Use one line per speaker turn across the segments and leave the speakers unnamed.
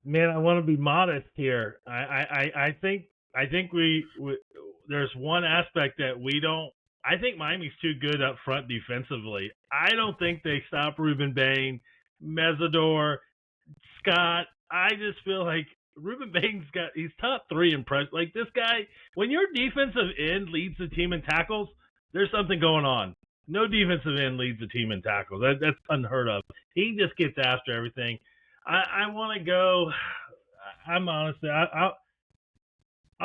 Man, I want to be modest here. I think we there's one aspect that we don't. I think Miami's too good up front defensively. I don't think they stop Ruben Bain, Mesidor, Scott. I just feel like Ruben Bain's he's top three impressed. Like this guy, when your defensive end leads the team in tackles, there's something going on. No defensive end leads the team in tackles. That's unheard of. He just gets after everything. I want to go. I'm honestly, I'll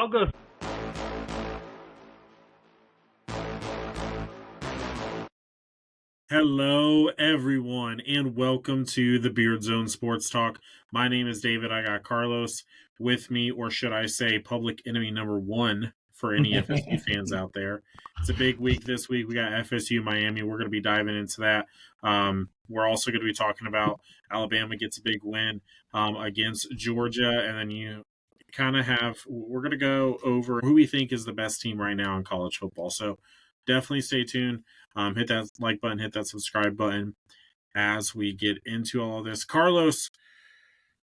go.
Hello, everyone, and welcome to the BeardZone Sports Talk. My name is David. I got Carlos with me, or should I say, public enemy number one for any FSU fans out there. It's a big week this week. We got FSU Miami. We're going to be diving into that. We're also going to be talking about Alabama gets a big win against Georgia, and then we're going to go over who we think is the best team right now in college football. So definitely stay tuned. Hit that like button, hit that subscribe button as we get into all of this. Carlos,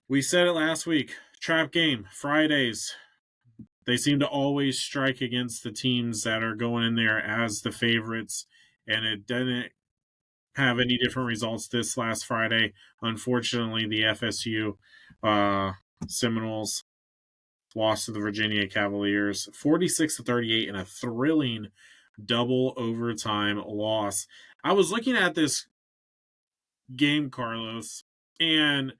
we said it last week. Trap game, Fridays. They seem to always strike against the teams that are going in there as the favorites, and it didn't have any different results this last Friday. Unfortunately, the FSU Seminoles lost to the Virginia Cavaliers 46-38 in a thrilling double overtime loss. I was looking at this game, Carlos, and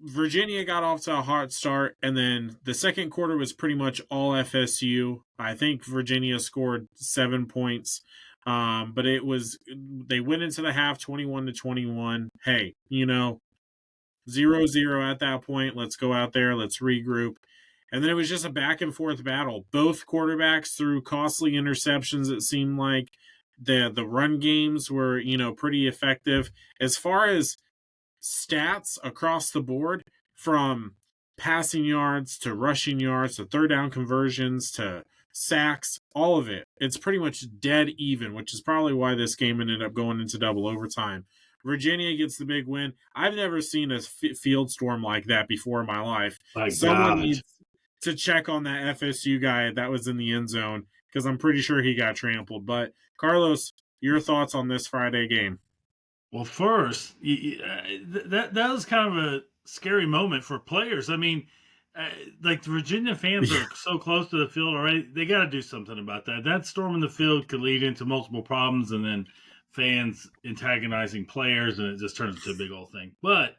Virginia got off to a hot start, and then the second quarter was pretty much all FSU. I think Virginia scored 7 points, but they went into the half 21-21. Hey, 0-0 at that point. Let's go out there. Let's regroup. And then it was just a back and forth battle. Both quarterbacks threw costly interceptions. It seemed like the run games were, pretty effective. As far as stats across the board, from passing yards to rushing yards to third down conversions to sacks, all of it, it's pretty much dead even, which is probably why this game ended up going into double overtime. Virginia gets the big win. I've never seen a field storm like that before in my life. Someone needs to check on that FSU guy that was in the end zone, because I'm pretty sure he got trampled. But, Carlos, your thoughts on this Friday game?
Well, first, that was kind of a scary moment for players. I mean, like the Virginia fans are so close to the field already. They got to do something about that. That storm in the field could lead into multiple problems, and then fans antagonizing players, and it just turns into a big old thing. But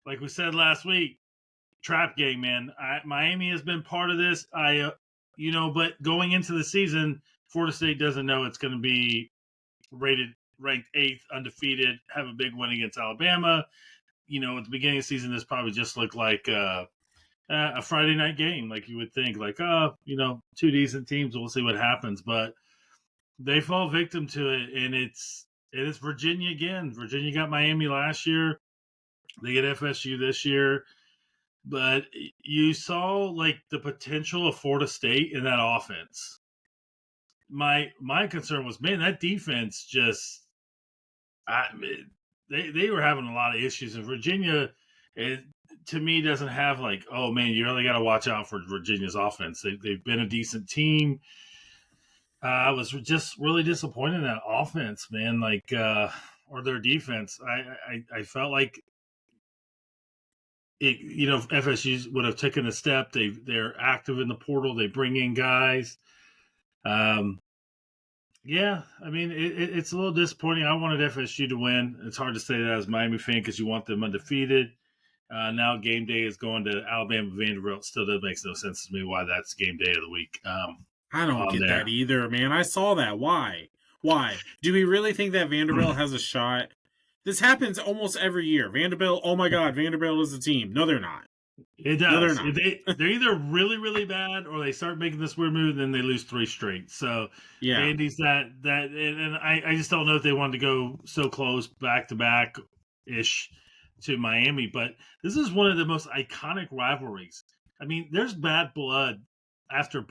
like we said last week, trap game, man. Miami has been part of this. But going into the season, Florida State doesn't know it's going to be ranked 8th, undefeated, have a big win against Alabama. At the beginning of the season, this probably just looked like a Friday night game, like you would think, like, two decent teams, we'll see what happens. But they fall victim to it, and it's Virginia again. Virginia got Miami last year. They get FSU this year. But you saw, like, the potential of Florida State in that offense. My concern was, man, that defense just they were having a lot of issues. And Virginia, to me, doesn't have, like, oh, man, you really got to watch out for Virginia's offense. They've been a decent team. I was just really disappointed in that offense, man, or their defense. I felt like FSU would have taken a step. They're active in the portal. They bring in guys. Yeah, I mean, it's a little disappointing. I wanted FSU to win. It's hard to say that as a Miami fan because you want them undefeated. Now game day is going to Alabama Vanderbilt. Still doesn't make no sense to me why that's game day of the week.
I don't get that either, man. I saw that. Why? Do we really think that Vanderbilt has a shot? This happens almost every year. Vanderbilt, oh my God, Vanderbilt is a team. No, they're not.
It does. No, they're not. They're either really, really bad, or they start making this weird move, and then they lose 3 straight. So, yeah, Vandy's that, and I just don't know if they wanted to go so close back to back ish to Miami. But this is one of the most iconic rivalries. I mean, there's bad blood after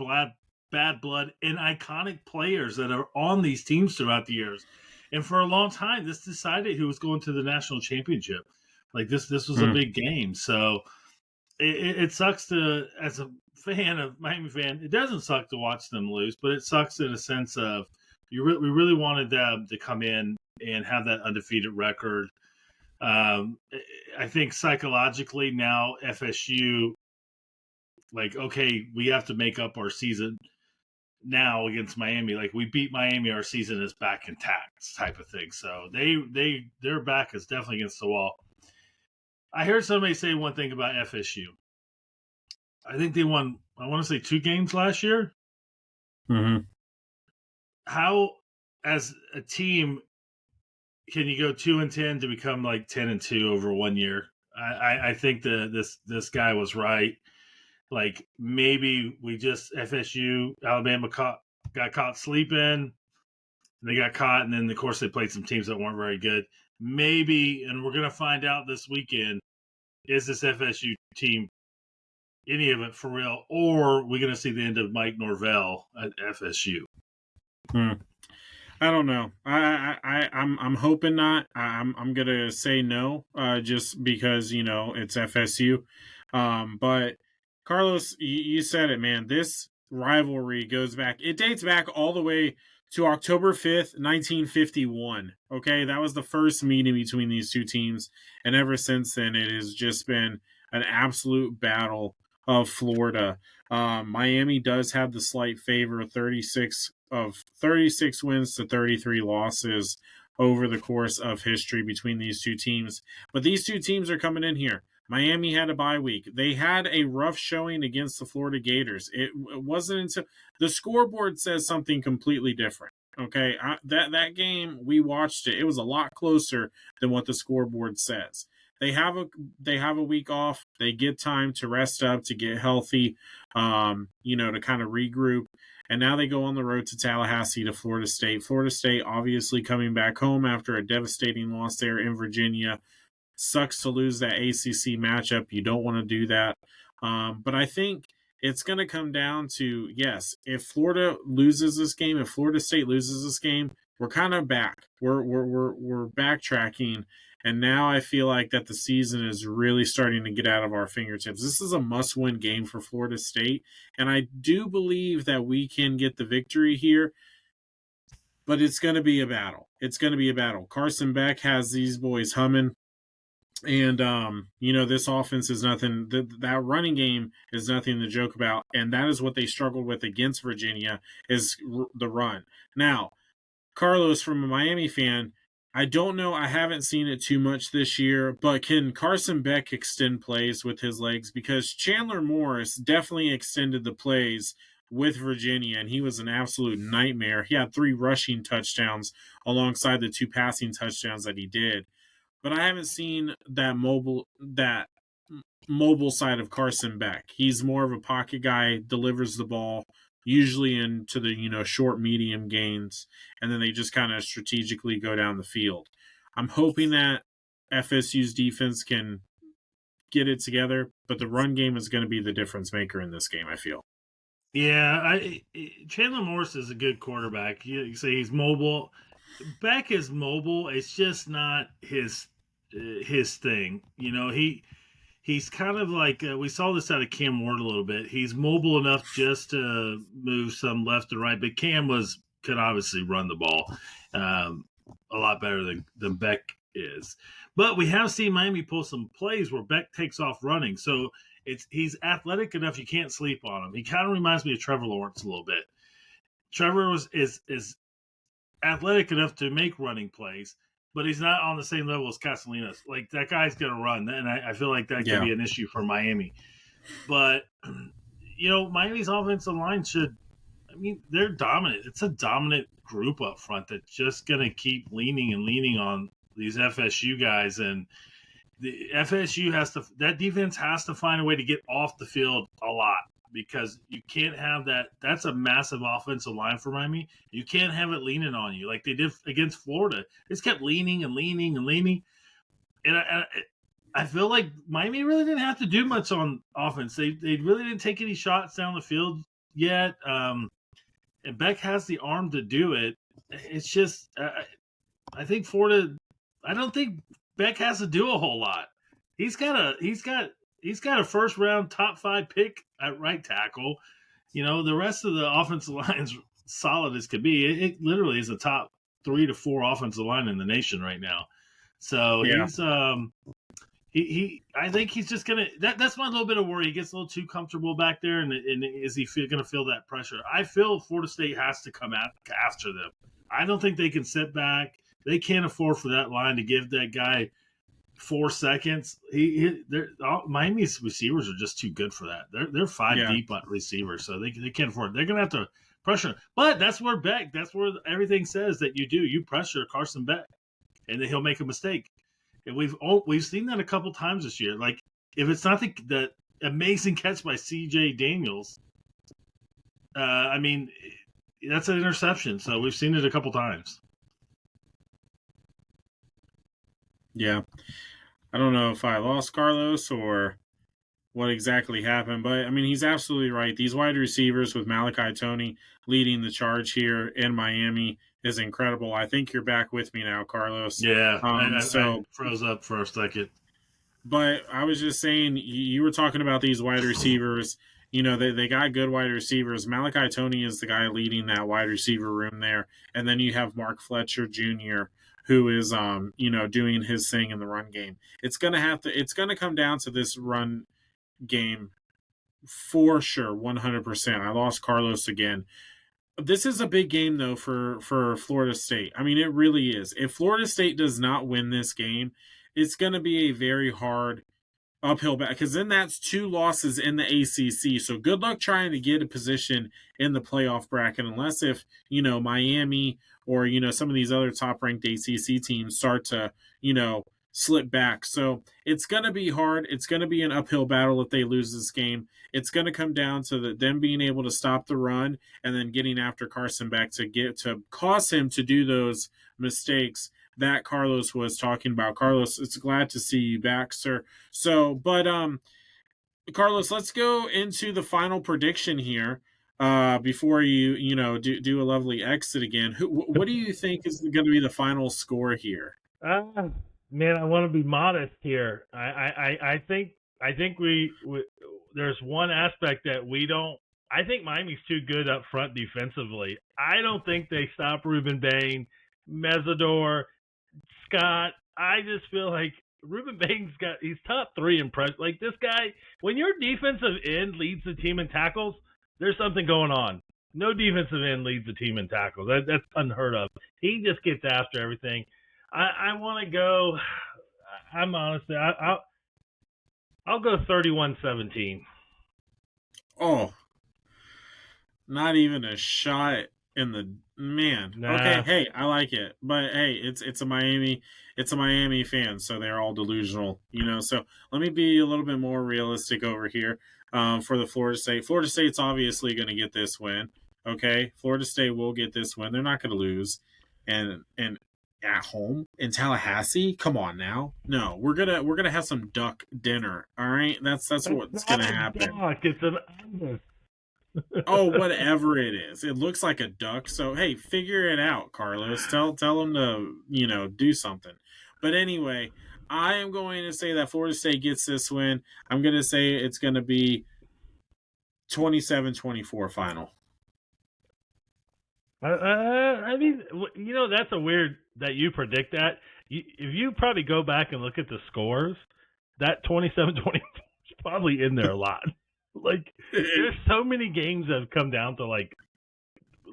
bad blood and iconic players that are on these teams throughout the years. And for a long time, this decided who was going to the national championship. Like this was a big game. So it sucks to, as a fan of Miami fan, it doesn't suck to watch them lose, but it sucks in a sense of we really wanted them to come in and have that undefeated record. I think psychologically now FSU, like, okay, we have to make up our season now against Miami. Like, we beat Miami, our season is back intact, type of thing. So their back is definitely against the wall. I heard somebody say one thing about FSU. I think they won, I want to say 2 games last year.
Mm-hmm.
How, as a team, can you go 2-10 to become like 10-2 over 1 year? I think this guy was right. Like, maybe we just FSU, Alabama got caught sleeping. They got caught, and then of course they played some teams that weren't very good. Maybe, and we're gonna find out this weekend, is this FSU team any of it for real, or we're gonna see the end of Mike Norvell at FSU?
I don't know. I'm hoping not. I'm gonna say no, just because it's FSU. But Carlos, you said it, man. This rivalry goes back. It dates back all the way to October 5th, 1951. Okay, that was the first meeting between these two teams, and ever since then, it has just been an absolute battle of Florida. Miami does have the slight favor, 36 wins to 33 losses over the course of history between these two teams. But these two teams are coming in here. Miami had a bye week. They had a rough showing against the Florida Gators. It wasn't until the scoreboard says something completely different. Okay, that game, we watched it. It was a lot closer than what the scoreboard says. They have a week off. They get time to rest up, to get healthy, to kind of regroup. And now they go on the road to Tallahassee to Florida State. Florida State obviously coming back home after a devastating loss there in Virginia. Sucks to lose that ACC matchup. You don't want to do that. But I think it's going to come down to, yes, if Florida loses this game, if Florida State loses this game, we're kind of back. We're backtracking. And now I feel like that the season is really starting to get out of our fingertips. This is a must-win game for Florida State, and I do believe that we can get the victory here, but it's going to be a battle. It's going to be a battle. Carson Beck has these boys humming, and, this offense is nothing. That running game is nothing to joke about, and that is what they struggled with against Virginia, is the run. Now, Carlos, from a Miami fan, I don't know. I haven't seen it too much this year, but can Carson Beck extend plays with his legs? Because Chandler Morris definitely extended the plays with Virginia, and he was an absolute nightmare. He had 3 rushing touchdowns alongside the 2 passing touchdowns that he did. But I haven't seen that mobile side of Carson Beck. He's more of a pocket guy, delivers the ball, usually into the short medium gains, and then they just kind of strategically go down the field. I'm hoping that FSU's defense can get it together, but the run game is going to be the difference maker in this game, I feel.
Yeah, Chandler Morris is a good quarterback. You say he's mobile. Beck is mobile. It's just not his thing. He's kind of like, we saw this out of Cam Ward a little bit. He's mobile enough just to move some left and right, but Cam could obviously run the ball a lot better than Beck is. But we have seen Miami pull some plays where Beck takes off running. So he's athletic enough you can't sleep on him. He kind of reminds me of Trevor Lawrence a little bit. Trevor is athletic enough to make running plays, but he's not on the same level as Castellanos. Like, that guy's going to run, and I feel like that could be an issue for Miami. But, Miami's offensive line they're dominant. It's a dominant group up front that's just going to keep leaning on these FSU guys. And the FSU that defense has to find a way to get off the field a lot, because you can't have that. That's a massive offensive line for Miami. You can't have it leaning on you like they did against Florida. They just kept leaning. And I feel like Miami really didn't have to do much on offense. They really didn't take any shots down the field yet. And Beck has the arm to do it. It's just, I think Florida, I don't think Beck has to do a whole lot. He's got he's got a first round top 5 pick at right tackle. The rest of the offensive line's solid as could be. It literally is a top 3 to 4 offensive line in the nation right now. So
Yeah.
he's I think he's just gonna. That's my little bit of worry. He gets a little too comfortable back there, and is he gonna feel that pressure? I feel Florida State has to come after them. I don't think they can sit back. They can't afford for that line to give that guy 4 seconds. Miami's receivers are just too good for that. They're 5 deep receivers, so they can't afford it. They're gonna have to pressure. But that's where everything says that you do. You pressure Carson Beck, and then he'll make a mistake. And we've seen that a couple times this year. Like, if it's not the amazing catch by C.J. Daniels, that's an interception. So we've seen it a couple times.
Yeah. I don't know if I lost Carlos or what exactly happened, but he's absolutely right. These wide receivers with Malachi Toney leading the charge here in Miami is incredible. I think you're back with me now, Carlos.
Yeah, I froze up for a second.
But I was just saying, you were talking about these wide receivers. They got good wide receivers. Malachi Toney is the guy leading that wide receiver room there. And then you have Mark Fletcher Jr., who is, doing his thing in the run game. It's going to come down to this run game for sure, 100%. I lost Carlos again. This is a big game, though, for Florida State. It really is. If Florida State does not win this game, it's going to be a very hard uphill battle, because then that's 2 losses in the ACC. So good luck trying to get a position in the playoff bracket, unless if, Miami or, some of these other top-ranked ACC teams start to, slip back. So it's going to be hard. It's going to be an uphill battle if they lose this game. It's going to come down to them being able to stop the run and then getting after Carson Beck to cause him to do those mistakes that Carlos was talking about. Carlos, it's glad to see you back, sir. So, but Carlos, let's go into the final prediction here before you do a lovely exit again. What do you think is going to be the final score here?
Man, I want to be modest here. I think we there's one aspect that we don't. I think Miami's too good up front defensively. I don't think they stop Ruben Bain, Mesidor, Scott. I just feel like Ruben Bain's he's top 3 impressed. Like, this guy, when your defensive end leads the team in tackles, there's something going on. No defensive end leads the team in tackles. That's unheard of. He just gets after everything. I want to go. I'm honestly, I'll go 31-17.
Oh, not even a shot in the man.
Nah.
Okay, hey, I like it, but hey, it's a Miami fan, so they're all delusional, So let me be a little bit more realistic over here. For the Florida State. Florida State's obviously going to get this win. Okay, Florida State will get this win. They're not going to lose, and at home in Tallahassee. Come on now, no, we're gonna have some duck dinner. All right, that's what's gonna happen.
Duck. It's an ibis.
Oh, whatever it is, it looks like a duck. So hey, figure it out, Carlos. Tell them to do something. But anyway, I am going to say that Florida State gets this win. I'm going to say it's going to be 27-24 final.
That's a weird that you predict that. If you probably go back and look at the scores, that 27-24 is probably in there a lot. Like, there's so many games that have come down to like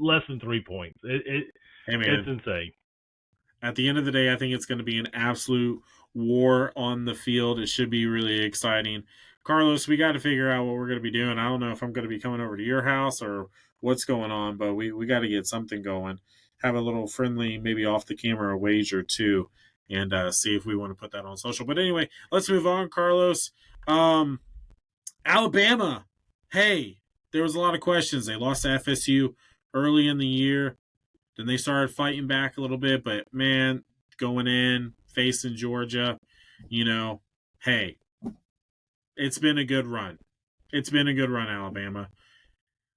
less than 3 points. It's insane.
At the end of the day, I think it's going to be an absolute war on the field. It should be really exciting. Carlos, we got to figure out what we're going to be doing. I don't know if I'm going to be coming over to your house or what's going on, but we got to get something going. Have a little friendly, maybe off the camera wager too, and see if we want to put that on social. But anyway, let's move on, Carlos. Alabama. Hey, there was a lot of questions. They lost to FSU early in the year. Then they started fighting back a little bit, but man, going in, facing Georgia, hey, it's been a good run. It's been a good run, Alabama.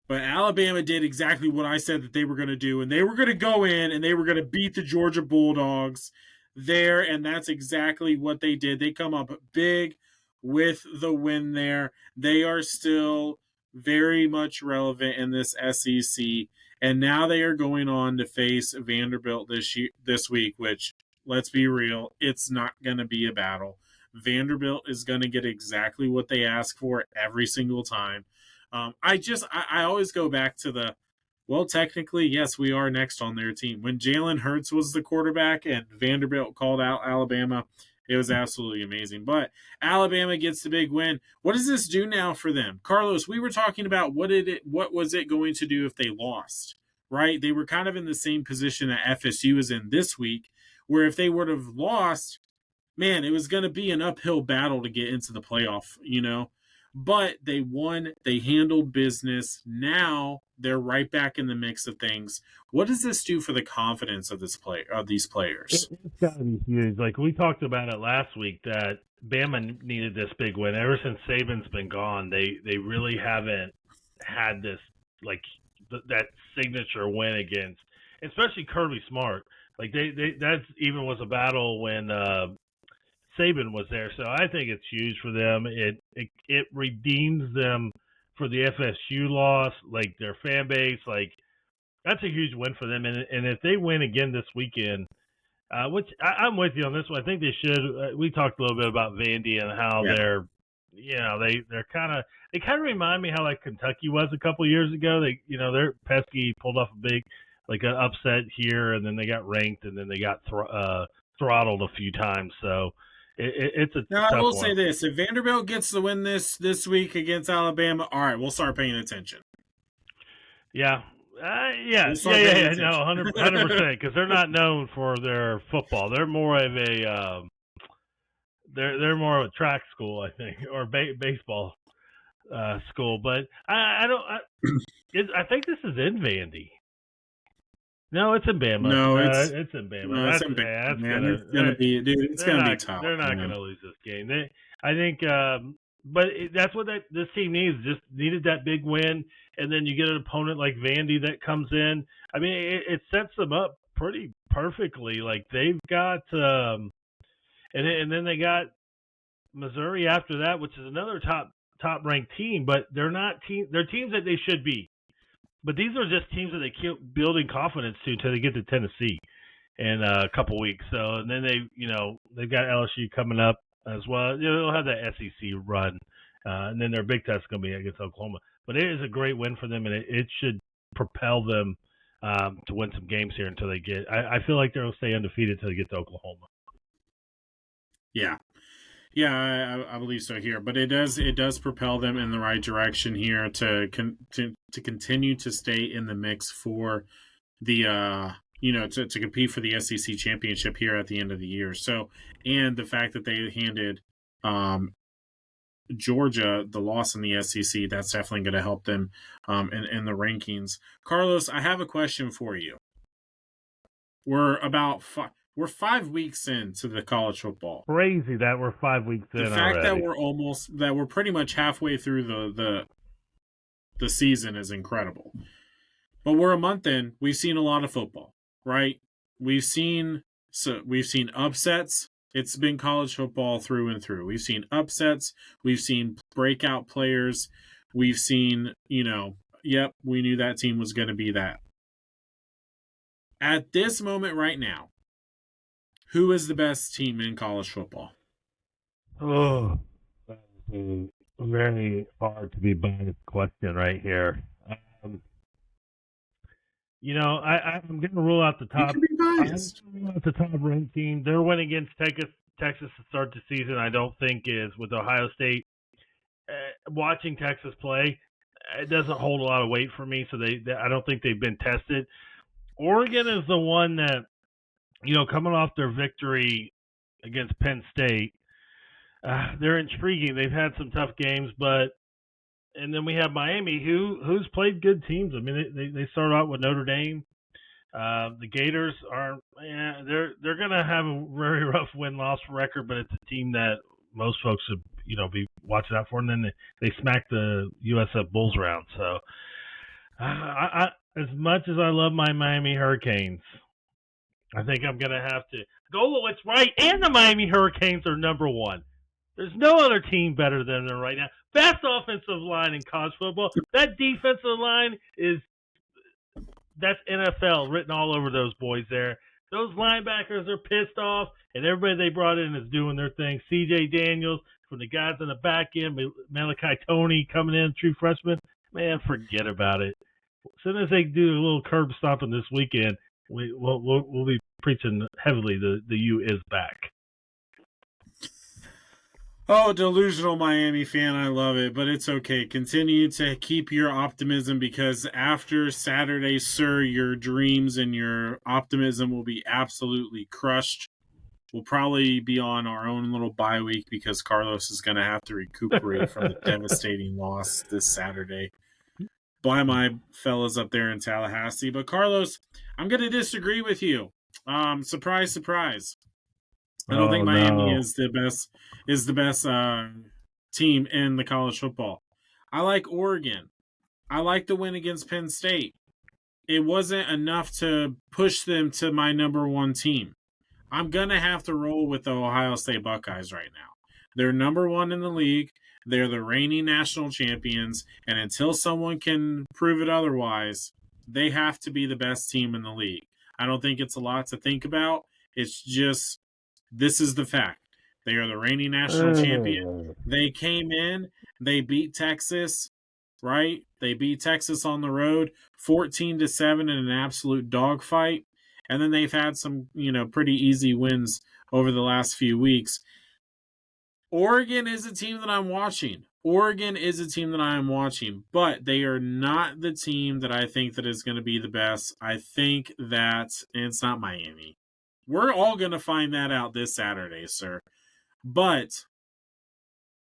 But Alabama did exactly what I said that they were going to do, and they were going to go in and they were going to beat the Georgia Bulldogs there, and that's exactly what they did. They come up big with the win there. They are still very much relevant in this SEC, and now they are going on to face Vanderbilt this week, which, let's be real, it's not going to be a battle. Vanderbilt is going to get exactly what they ask for every single time. I always go back to well, technically, yes, we are next on their team. When Jalen Hurts was the quarterback and Vanderbilt called out Alabama, it was absolutely amazing. But Alabama gets the big win. What does this do now for them? Carlos, we were talking about what was it going to do if they lost, right? They were kind of in the same position that FSU is in this week, where if they would have lost, man, it was going to be an uphill battle to get into the playoff, But they won. They handled business. Now they're right back in the mix of things. What does this do for the confidence of these players?
It's got to be huge. Like we talked about it last week, that Bama needed this big win. Ever since Saban's been gone, they really haven't had this that signature win against, especially Kirby Smart. Like that even was a battle when Saban was there, so I think it's huge for them. It redeems them for the FSU loss, like their fan base. Like that's a huge win for them, and if they win again this weekend, which I'm with you on this one, I think they should. We talked a little bit about Vandy and how they're they kind of remind me how like Kentucky was a couple years ago. They're pesky, pulled off a big an upset here, and then they got ranked, and then they got throttled a few times. So. It's a
now,
tough
I will
one.
say this: if Vanderbilt gets the win this week against Alabama, all right, we'll start paying attention.
Yeah, no, 100%, because they're not known for their football. They're more of a they're more of a track school, I think, or baseball school. But I think this is in Vandy. No, it's in Bama.
No,
it's in Bama.
No,
that's
in Bama.
It's
gonna be, dude. It's gonna be tough.
They're not gonna lose this game. I think, but that's what this team needs. Just needed that big win, and then you get an opponent like Vandy that comes in. I mean, it sets them up pretty perfectly. Like they've got, and then they got Missouri after that, which is another top ranked team, but they're not they're teams that they should be. But these are just teams that they keep building confidence to until they get to Tennessee in a couple weeks. So, and then they've got LSU coming up as well. They'll have that SEC run, and then their big test is going to be against Oklahoma. But it is a great win for them, and it should propel them to win some games here until they get. I feel like they'll stay undefeated until they get to Oklahoma.
Yeah. Yeah, I believe so here, but it does propel them in the right direction here to continue to stay in the mix for the to compete for the SEC championship here at the end of the year. So, and the fact that they handed Georgia the loss in the SEC, that's definitely going to help them in the rankings. Carlos, I have a question for you. We're 5 weeks into the college football.
Crazy that we're 5 weeks in.
The fact
already.
that we're pretty much halfway through the season is incredible. But we're a month in. We've seen a lot of football, right? We've seen upsets. It's been college football through and through. We've seen upsets. We've seen breakout players. We've seen, we knew that team was going to be that. At this moment right now, who is the best team in college football?
Oh, that is a very hard to be biased question right here. I'm going to rule out the top.
You can be biased.
I'm going to rule out the top ranked team. Their win against Texas to start the season, I don't think is with Ohio State. Watching Texas play, it doesn't hold a lot of weight for me. So I don't think they've been tested. Oregon is the one that. Coming off their victory against Penn State, they're intriguing. They've had some tough games, and then we have Miami, who's played good teams. I mean, they started out with Notre Dame. The Gators they're going to have a very rough win-loss record, but it's a team that most folks should be watching out for. And then they smacked the USF Bulls around. So, as much as I love my Miami Hurricanes. I think I'm going to have to go with what's right, and the Miami Hurricanes are number one. There's no other team better than them right now. Best offensive line in college football. That defensive line that's NFL written all over those boys there. Those linebackers are pissed off, and everybody they brought in is doing their thing. C.J. Daniels from the guys in the back end, Malachi Toney coming in, true freshman. Man, forget about it. As soon as they do a little curb stomping this weekend, we'll be preaching heavily the U is back.
Oh, delusional Miami fan, I love it, but it's okay. Continue to keep your optimism because after Saturday, sir, your dreams and your optimism will be absolutely crushed. We'll probably be on our own little bye week because Carlos is going to have to recuperate from the devastating loss this Saturday by my fellas up there in Tallahassee. But Carlos, I'm going to disagree with you. Surprise, surprise. I don't think Miami is the best team in the college football. I like Oregon. I like the win against Penn State. It wasn't enough to push them to my number one team. I'm going to have to roll with the Ohio State Buckeyes right now. They're number one in the league. They're the reigning national champions. And until someone can prove it otherwise, they have to be the best team in the league. I don't think it's a lot to think about. It's just, this is the fact. They are the reigning national champion. They came in, they beat Texas, right? They beat Texas on the road, 14-7 in an absolute dogfight. And then they've had some, pretty easy wins over the last few weeks. Oregon is a team that I'm watching. But they are not the team that I think that is going to be the best. I think that it's not Miami. We're all going to find that out this Saturday, sir. But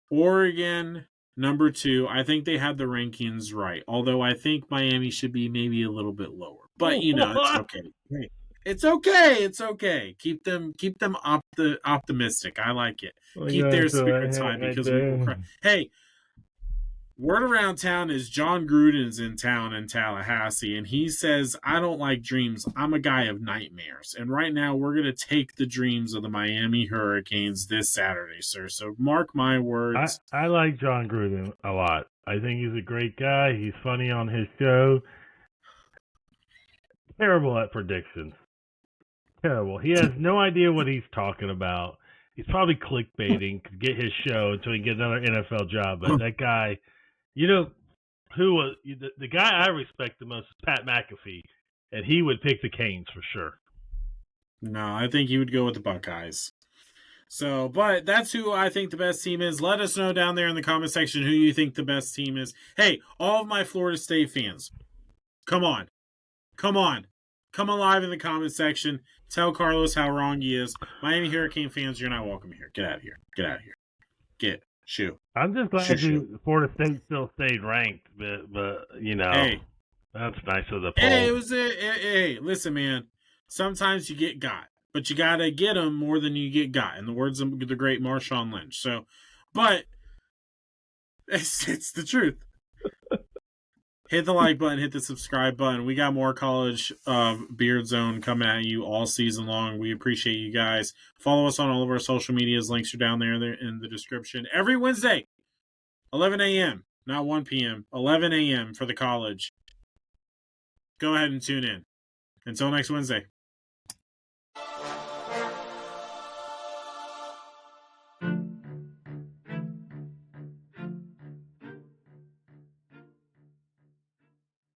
Oregon, number 2, I think they had the rankings right. Although I think Miami should be maybe a little bit lower. But, it's okay. Hey, it's okay. Keep them optimistic. I like it. Keep their spirits high because we will cry. Hey, word around town is John Gruden's in town in Tallahassee, and he says, I don't like dreams. I'm a guy of nightmares. And right now, we're going to take the dreams of the Miami Hurricanes this Saturday, sir. So mark my words.
I like John Gruden a lot. I think he's a great guy. He's funny on his show. Terrible at predictions. Terrible. He has no idea what he's talking about. He's probably clickbaiting to get his show until he can get another NFL job. But that guy, who was the guy I respect the most is Pat McAfee, and he would pick the Canes for sure.
No, I think he would go with the Buckeyes. So, but that's who I think the best team is. Let us know down there in the comment section who you think the best team is. Hey, all of my Florida State fans, come on. Come alive in the comment section. Tell Carlos how wrong he is. Miami Hurricane fans, you're not welcome here. Get out of here. Shoo.
I'm just glad Florida State still stayed ranked, but hey, that's nice of the poll.
Hey, listen, man. Sometimes you get got, but you gotta get them more than you get got. In the words of the great Marshawn Lynch. So, but it's the truth. Hit the like button, hit the subscribe button. We got more college BeardZone coming at you all season long. We appreciate you guys. Follow us on all of our social medias. Links are down there in the description. Every Wednesday, 11 a.m., not 1 p.m., 11 a.m. for the college. Go ahead and tune in. Until next Wednesday.